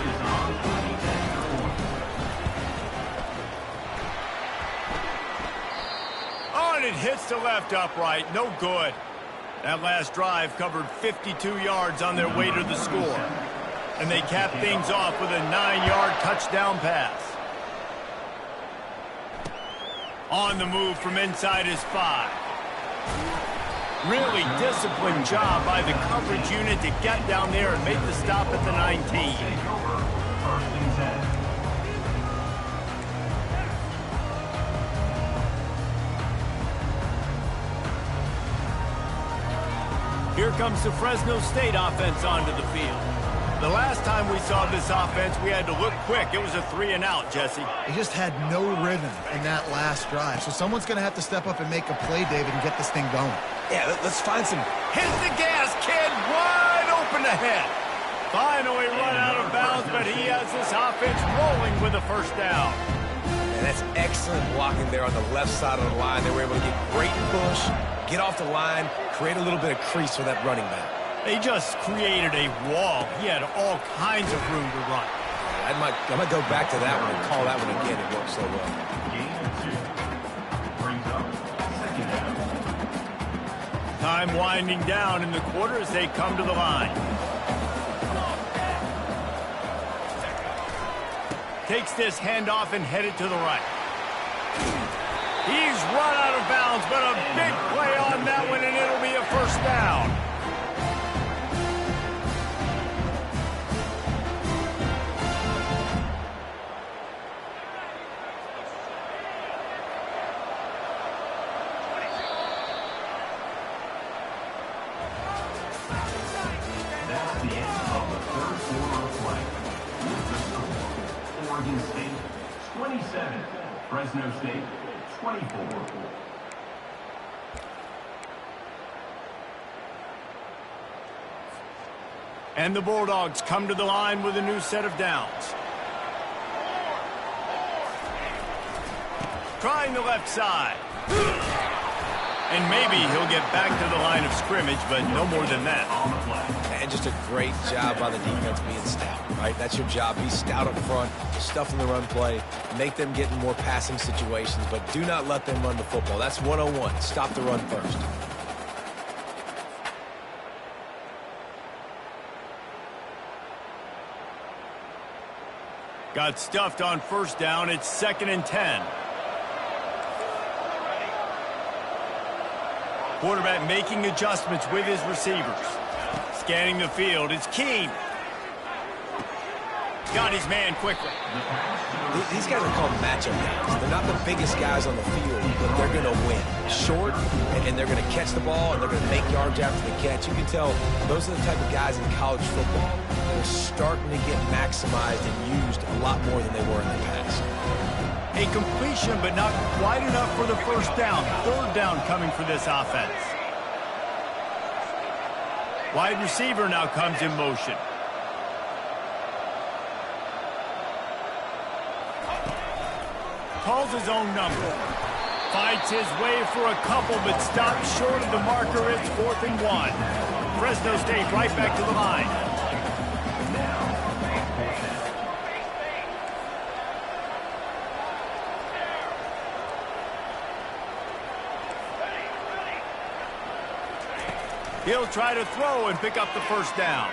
Oh, and it hits the left upright. No good. That last drive covered 52 yards on their way to the score. And they cap things off with a 9-yard touchdown pass. On the move from inside his 5. Really disciplined job by the coverage unit to get down there and make the stop at the 19. First and 10. Here comes the Fresno State offense onto the field. The last time we saw this offense, we had to look quick. It was a 3-and-out, Jesse. He just had no rhythm in that last drive. So someone's going to have to step up and make a play, David, and get this thing going. Yeah, let's find some... Hit the gas, kid! Wide open ahead. Finally run out of bounds, but he has this offense rolling with a first down. And that's excellent blocking there on the left side of the line. They were able to get great push, get off the line, create a little bit of crease for that running back. They just created a wall. He had all kinds of room to run. I might go back to that one and call that one again. It worked so well. Gain of 2. Brings up second down. Time winding down in the quarter as they come to the line. Takes this handoff and headed to the right. He's run out of bounds, but a big play on that one, and it'll be a first down. That's the end of the third quarter of play. With the score, Oregon State 27, Fresno State 24. And the Bulldogs come to the line with a new set of downs. Trying the left side. And maybe he'll get back to the line of scrimmage, but no more than that. And just a great job by the defense being stout, right? That's your job. Be stout up front, stuff in the run play, make them get in more passing situations, but do not let them run the football. That's 101. Stop the run first. Got stuffed on first down. It's 2nd and 10. Quarterback making adjustments with his receivers. Scanning the field. It's Keene. Got his man quickly. These guys are called matchup guys. They're not the biggest guys on the field, but they're going to win. Short, and they're going to catch the ball, and they're going to make yards after the catch. You can tell those are the type of guys in college football that are starting to get maximized and used a lot more than they were in the past. A completion, but not quite enough for the first down. 3rd down coming for this offense. Wide receiver now comes in motion. Calls his own number. Fights his way for a couple, but stops short of the marker. It's 4th and 1. Fresno State right back to the line. He'll try to throw and pick up the first down.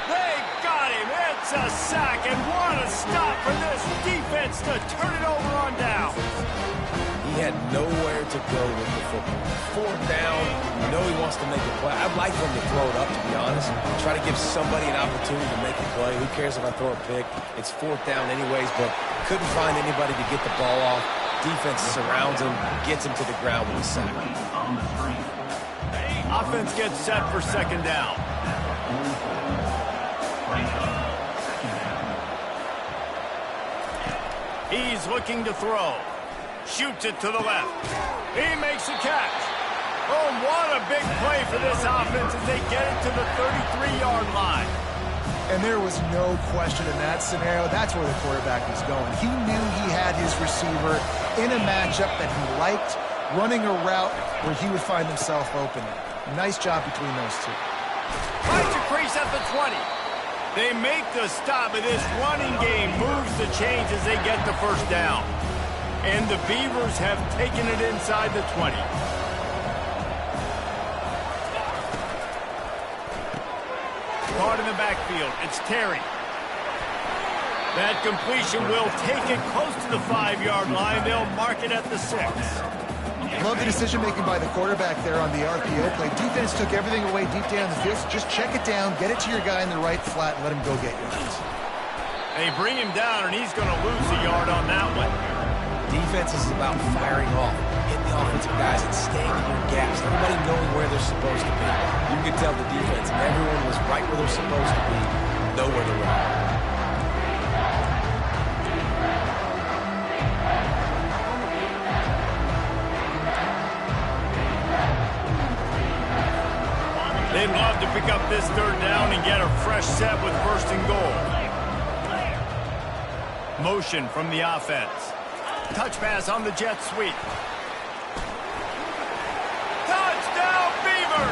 They got him. It's a sack, and what a stop for this defense to turn it over on down. He had nowhere to go with the football. 4th down. You know he wants to make a play. I'd like for him to throw it up, to be honest. Try to give somebody an opportunity to make a play. Who cares if I throw a pick? It's 4th down anyways, but couldn't find anybody to get the ball off. Defense surrounds him, gets him to the ground with a sack. On the screen. Offense gets set for second down. He's looking to throw. Shoots it to the left. He makes a catch. Oh, what a big play for this offense as they get it to the 33-yard line. And there was no question in that scenario. That's where the quarterback was going. He knew he had his receiver in a matchup that he liked, running a route where he would find himself open. Nice job between those two. Finds a crease at the 20. They make the stop, and this running game moves the chains as they get the first down. And the Beavers have taken it inside the 20. Caught in the backfield. It's Terry. That completion will take it close to the 5-yard line. They'll mark it at the 6. Love the decision-making by the quarterback there on the RPO play. Defense took everything away deep down the field. So just check it down, get it to your guy in the right flat, and let him go get yards. They bring him down, and he's going to lose a yard on that one. Defense is about firing off, hitting the offensive guys and staying in your gaps. Everybody knowing where they're supposed to be. You can tell the defense, everyone was right where they're supposed to be, nowhere to run. They'd love to pick up this third down and get a fresh set with first and goal. Motion from the offense. Touch pass on the jet sweep. Touchdown, Beaver!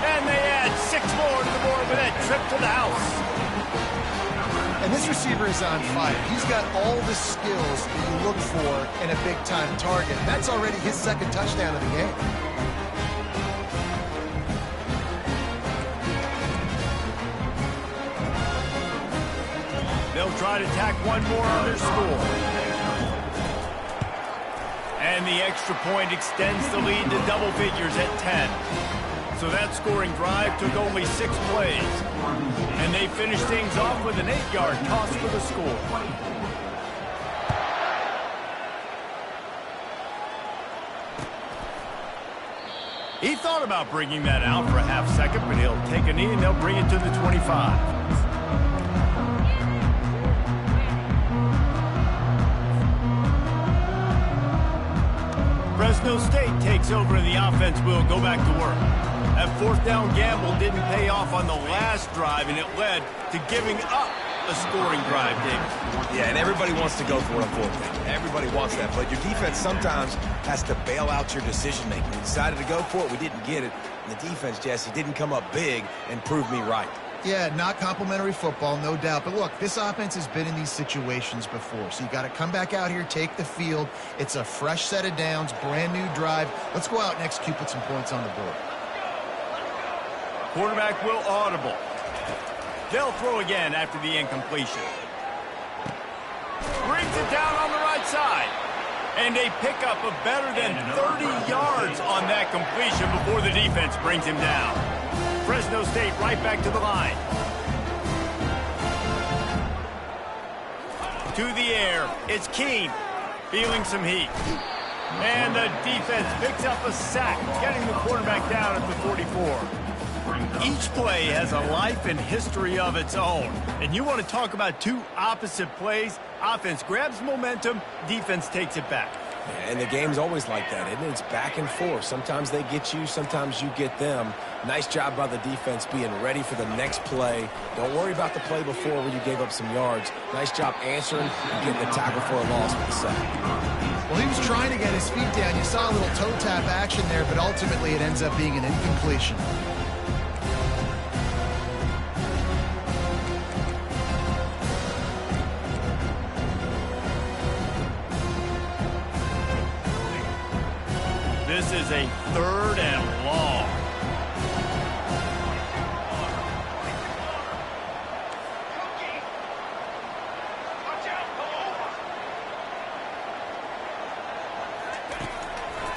And they add 6 more to the board with that trip to the house. And this receiver is on fire. He's got all the skills that you look for in a big-time target. And that's already his second touchdown of the game. They'll try to tack one more on their score. And the extra point extends the lead to double figures at 10. So that scoring drive took only 6 plays. And they finished things off with an 8-yard toss for the score. He thought about bringing that out for a half second, but he'll take a knee and they'll bring it to the 25. Fresno State takes over and the offense will go back to work. That fourth down gamble didn't pay off on the last drive, and it led to giving up a scoring drive, Davis. Yeah, and everybody wants to go for it on fourth down. Everybody wants that, but your defense sometimes has to bail out your decision-making. We decided to go for it, we didn't get it. And the defense, Jesse, didn't come up big and prove me right. Yeah, not complimentary football, no doubt. But look, this offense has been in these situations before. So you got to come back out here, take the field. It's a fresh set of downs, brand new drive. Let's go out and execute, put some points on the board. Quarterback will audible. They'll throw again after the incompletion. Brings it down on the right side. And they pick up a better than 30 yards on that completion before the defense brings him down. Fresno State right back to the line. To the air, it's Keene, feeling some heat. And the defense picks up a sack, getting the quarterback down at the 44. Each play has a life and history of its own. And you want to talk about two opposite plays? Offense grabs momentum, defense takes it back. Yeah, and the game's always like that, isn't it? It's back and forth. Sometimes they get you, sometimes you get them. Nice job by the defense being ready for the next play. Don't worry about the play before where you gave up some yards. Nice job answering and getting the tackle for a loss with the sack. Well, he was trying to get his feet down. You saw a little toe tap action there, but ultimately it ends up being an incompletion. This is a 3rd and long.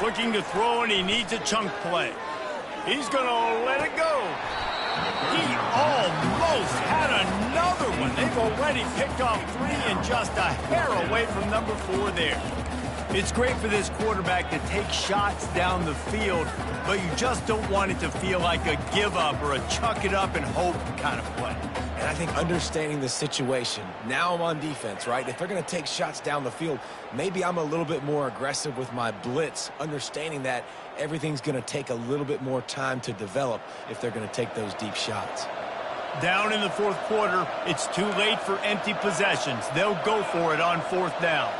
Looking to throw, and he needs a chunk play. He's going to let it go. He almost had another one. They've already picked off 3 and just a hair away from number 4 there. It's great for this quarterback to take shots down the field, but you just don't want it to feel like a give-up or a chuck-it-up-and-hope kind of play. And I think understanding the situation, now I'm on defense, right? If they're going to take shots down the field, maybe I'm a little bit more aggressive with my blitz, understanding that everything's going to take a little bit more time to develop if they're going to take those deep shots. Down in the fourth quarter, it's too late for empty possessions. They'll go for it on fourth down.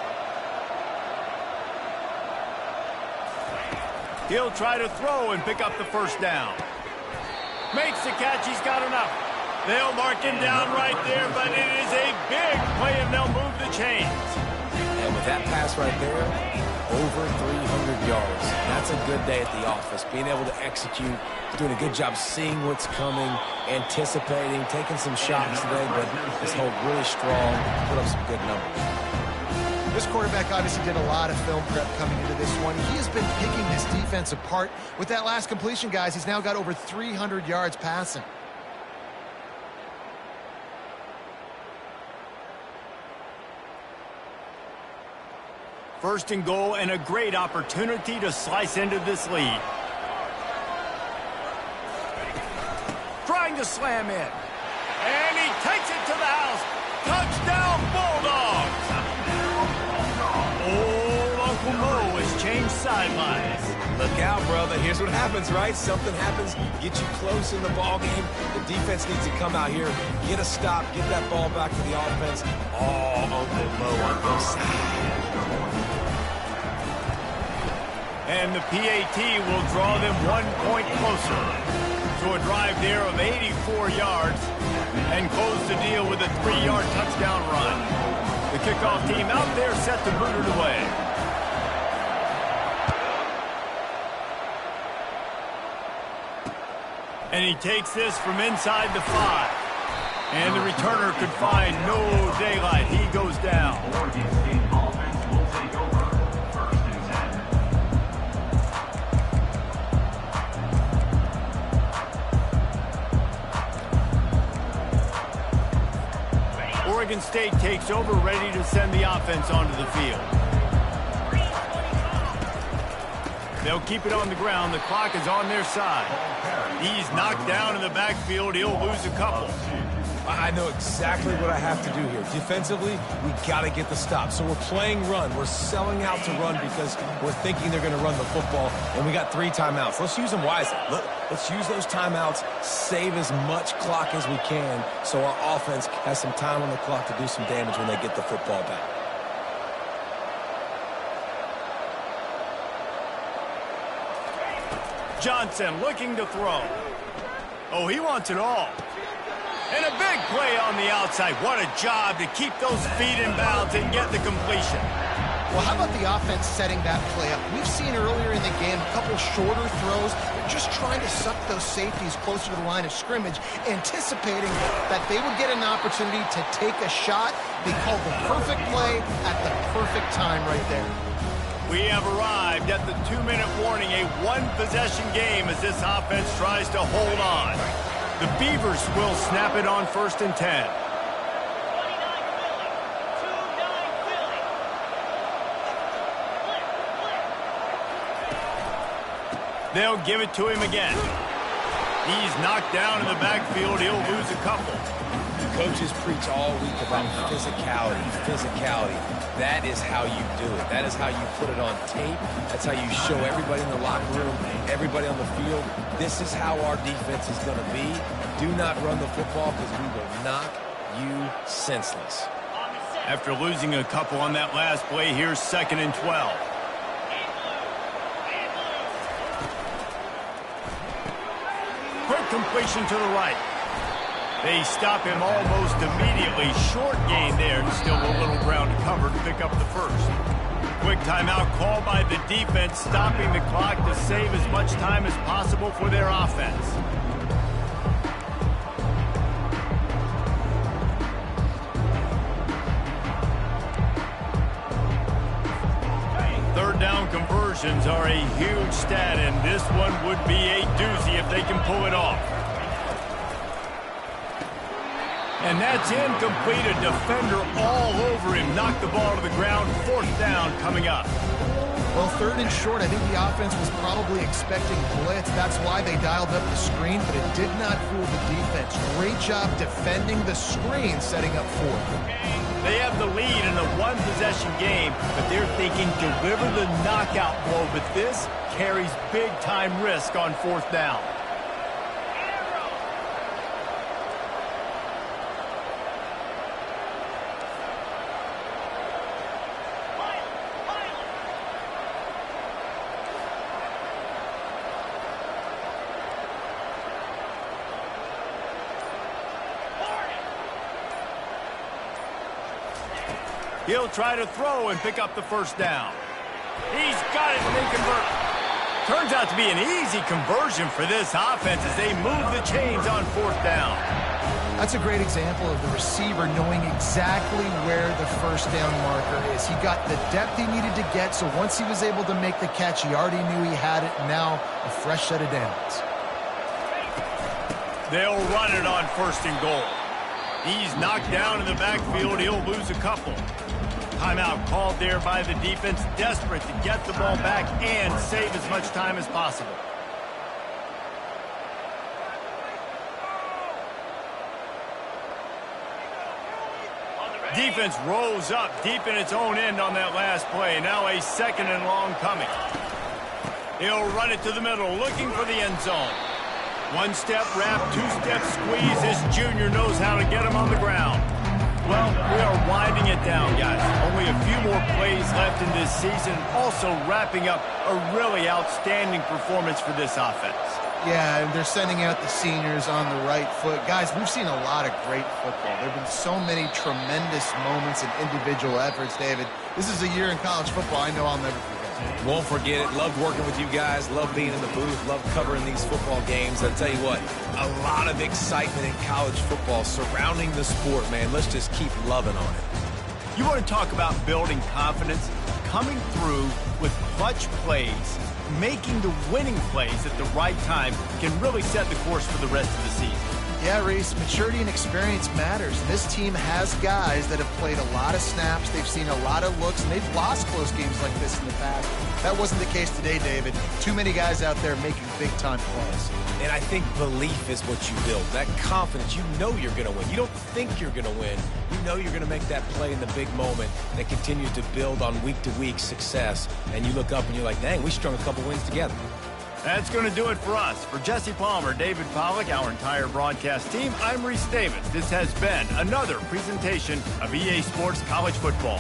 He'll try to throw and pick up the first down. Makes the catch. He's got enough. They'll mark him down right there, but it is a big play, and they'll move the chains. And with that pass right there, over 300 yards. That's a good day at the office. Being able to execute, doing a good job seeing what's coming, anticipating, taking some shots today, but this hold really strong, put up some good numbers. This quarterback obviously did a lot of film prep coming into this one. He has been picking this defense apart. With that last completion, guys, he's now got over 300 yards passing. First and goal, and a great opportunity to slice into this lead. Trying to slam in. And he takes it to the house. Touchdown, Bulldogs! Old Uncle Mo has changed sidelines. Look out, brother. Here's what happens, right? Something happens, get you close in the ball game. The defense needs to come out here, get a stop, get that ball back to the offense. Oh, Uncle Mo on both sides. And the PAT will draw them 1 point closer to a drive there of 84 yards and close the deal with a 3-yard touchdown run. The kickoff team out there set to boot it away. And he takes this from inside the 5. And the returner could find no daylight. He goes down. Oregon State offense will take over. First and 10. Oregon State takes over, ready to send the offense onto the field. They'll keep it on the ground. The clock is on their side. He's knocked down in the backfield. He'll lose a couple. I know exactly what I have to do here. Defensively, we got to get the stop. So we're playing run. We're selling out to run because we're thinking they're going to run the football, and we got 3 timeouts. Let's use them wisely. Let's use those timeouts, save as much clock as we can so our offense has some time on the clock to do some damage when they get the football back. Johnson looking to throw. Oh, he wants it all. And a big play on the outside. What a job to keep those feet in bounds and get the completion. Well, how about the offense setting that play up? We've seen earlier in the game a couple shorter throws. They're just trying to suck those safeties closer to the line of scrimmage, anticipating that they would get an opportunity to take a shot. They called the perfect play at the perfect time right there. We have arrived at the 2-minute warning, a 1-possession game as this offense tries to hold on. The Beavers will snap it on 1st and 10. They'll give it to him again. He's knocked down in the backfield. He'll lose a couple. Coaches preach all week about physicality, physicality. That is how you do it. That is how you put it on tape. That's how you show everybody in the locker room, everybody on the field. This is how our defense is going to be. Do not run the football because we will knock you senseless. After losing a couple on that last play, here's 2nd and 12. Quick completion to the right. They stop him almost immediately. Short gain there, and still a little ground to cover to pick up the first. Quick timeout called by the defense, stopping the clock to save as much time as possible for their offense. Third down conversions are a huge stat, and this one would be a doozy if they can pull it off. And that's incomplete. A defender all over him. Knocked the ball to the ground. 4th down coming up. Well, 3rd and short, I think the offense was probably expecting blitz. That's why they dialed up the screen, but it did not fool the defense. Great job defending the screen, setting up 4th. They have the lead in a one-possession game, but they're thinking deliver the knockout blow. But this carries big-time risk on 4th down. He'll try to throw and pick up the 1st down. He's got it and they convert. Turns out to be an easy conversion for this offense as they move the chains on 4th down. That's a great example of the receiver knowing exactly where the 1st down marker is. He got the depth he needed to get, so once he was able to make the catch, he already knew he had it. Now a fresh set of downs. They'll run it on 1st and goal. He's knocked down in the backfield. He'll lose a couple. Timeout called there by the defense, desperate to get the ball back and save as much time as possible. Defense rolls up deep in its own end on that last play. Now a 2nd and long coming. He'll run it to the middle, looking for the end zone. 1-step wrap, 2-step squeeze. This junior knows how to get him on the ground. Well, we are winding it down, guys. Only a few more plays left in this season. Also wrapping up a really outstanding performance for this offense. Yeah, and they're sending out the seniors on the right foot. Guys, we've seen a lot of great football. There have been so many tremendous moments and individual efforts, David. This is a year in college football I know I'll never forget. Won't forget it. Loved working with you guys. Loved being in the booth. Loved covering these football games. I'll tell you what, a lot of excitement in college football surrounding the sport, man. Let's just keep loving on it. You want to talk about building confidence? Coming through with clutch plays, making the winning plays at the right time can really set the course for the rest of the season. Yeah, Reese, maturity and experience matters. This team has guys that have played a lot of snaps. They've seen a lot of looks, and they've lost close games like this in the past. That wasn't the case today, David. Too many guys out there making big-time plays. And I think belief is what you build. That confidence, you know you're going to win. You don't think you're going to win. You know you're going to make that play in the big moment that continues to build on week-to-week success. And you look up and you're like, dang, we strung a couple wins together. That's going to do it for us. For Jesse Palmer, David Pollack, our entire broadcast team, I'm Reese Davis. This has been another presentation of EA Sports College Football.